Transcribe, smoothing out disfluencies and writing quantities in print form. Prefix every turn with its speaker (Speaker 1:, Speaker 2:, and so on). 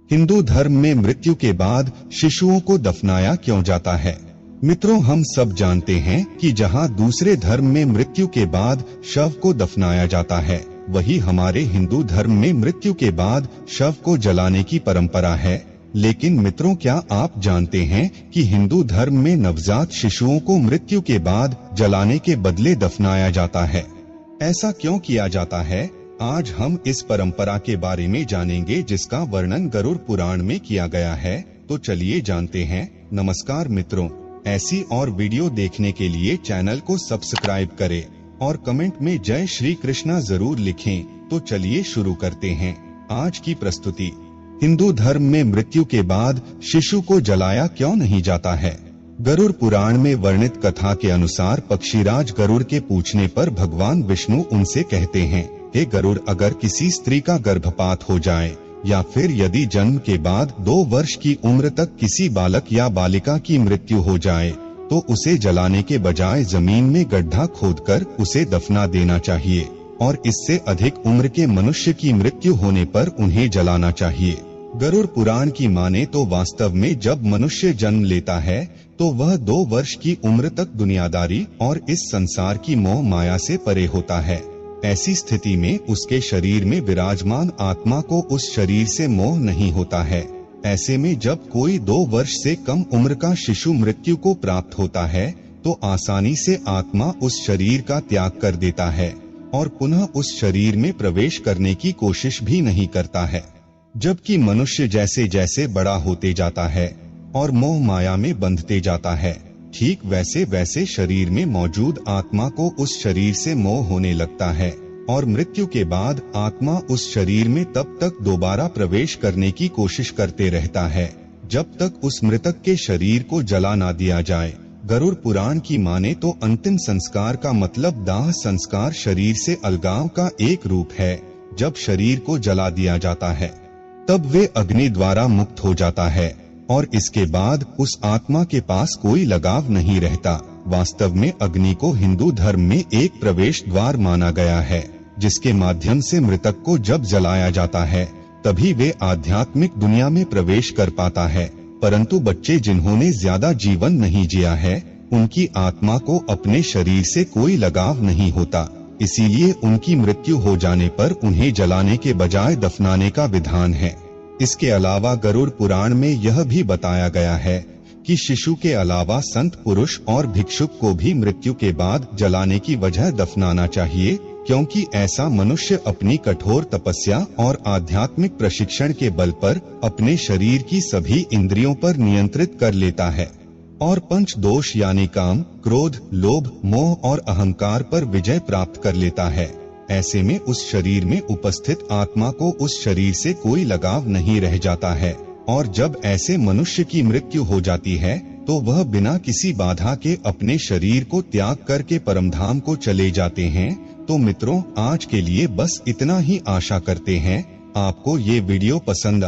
Speaker 1: हिंदू धर्म में मृत्यु के बाद शिशुओं को दफनाया क्यों जाता है? मित्रों, हम सब जानते हैं कि जहां दूसरे धर्म में मृत्यु के बाद शव को दफनाया जाता है, वही हमारे हिंदू धर्म में मृत्यु के बाद शव को जलाने की परंपरा है। लेकिन मित्रों, क्या आप जानते हैं कि हिंदू धर्म में नवजात शिशुओं को मृत्यु के बाद जलाने के बदले दफनाया जाता है? ऐसा क्यों किया जाता है? आज हम इस परंपरा के बारे में जानेंगे, जिसका वर्णन गरुड़ पुराण में किया गया है। तो चलिए जानते हैं। नमस्कार मित्रों, ऐसी और वीडियो देखने के लिए चैनल को सब्सक्राइब करें और कमेंट में जय श्री कृष्णा जरूर लिखें। तो चलिए शुरू करते हैं आज की प्रस्तुति। हिंदू धर्म में मृत्यु के बाद शिशु को जलाया क्यों नहीं जाता है? गरुड़ पुराण में वर्णित कथा के अनुसार पक्षीराज गरुड़ के पूछने पर भगवान विष्णु उनसे कहते हैं, हे गरुड़, अगर किसी स्त्री का गर्भपात हो जाए या फिर यदि जन्म के बाद 2 वर्ष की उम्र तक किसी बालक या बालिका की मृत्यु हो जाए तो उसे जलाने के बजाय जमीन में गड्ढा खोदकर उसे दफना देना चाहिए और इससे अधिक उम्र के मनुष्य की मृत्यु होने पर उन्हें जलाना चाहिए। गरुड़ पुराण की माने तो वास्तव में जब मनुष्य जन्म लेता है तो वह 2 वर्ष की उम्र तक दुनियादारी और इस संसार की मोह माया से परे होता है। ऐसी स्थिति में उसके शरीर में विराजमान आत्मा को उस शरीर से मोह नहीं होता है। ऐसे में जब कोई 2 वर्ष से कम उम्र का शिशु मृत्यु को प्राप्त होता है तो आसानी से आत्मा उस शरीर का त्याग कर देता है और पुनः उस शरीर में प्रवेश करने की कोशिश भी नहीं करता है। जबकि मनुष्य जैसे जैसे बड़ा होते जाता है और मोह माया में बंधते जाता है, ठीक वैसे वैसे शरीर में मौजूद आत्मा को उस शरीर से मोह होने लगता है और मृत्यु के बाद आत्मा उस शरीर में तब तक दोबारा प्रवेश करने की कोशिश करते रहता है जब तक उस मृतक के शरीर को जला ना दिया जाए। गरुड़ पुराण की माने तो अंतिम संस्कार का मतलब दाह संस्कार शरीर से अलगाव का एक रूप है। जब शरीर को जला दिया जाता है तब वे अग्नि द्वारा मुक्त हो जाता है और इसके बाद उस आत्मा के पास कोई लगाव नहीं रहता। वास्तव में अग्नि को हिंदू धर्म में एक प्रवेश द्वार माना गया है, जिसके माध्यम से मृतक को जब जलाया जाता है तभी वे आध्यात्मिक दुनिया में प्रवेश कर पाता है। परंतु बच्चे जिन्होंने ज्यादा जीवन नहीं जिया है, उनकी आत्मा को अपने शरीर से कोई लगाव नहीं होता, इसीलिए उनकी मृत्यु हो जाने पर उन्हें जलाने के बजाय दफनाने का विधान है। इसके अलावा गरुड़ पुराण में यह भी बताया गया है कि शिशु के अलावा संत पुरुष और भिक्षुक को भी मृत्यु के बाद जलाने की वजह दफनाना चाहिए, क्योंकि ऐसा मनुष्य अपनी कठोर तपस्या और आध्यात्मिक प्रशिक्षण के बल पर अपने शरीर की सभी इंद्रियों पर नियंत्रित कर लेता है और पंच दोष यानी काम, क्रोध, लोभ, मोह और अहंकार पर विजय प्राप्त कर लेता है। ऐसे में उस शरीर में उपस्थित आत्मा को उस शरीर से कोई लगाव नहीं रह जाता है और जब ऐसे मनुष्य की मृत्यु हो जाती है तो वह बिना किसी बाधा के अपने शरीर को त्याग करके परमधाम को चले जाते हैं। तो मित्रों, आज के लिए बस इतना ही। आशा करते हैं आपको ये वीडियो पसंद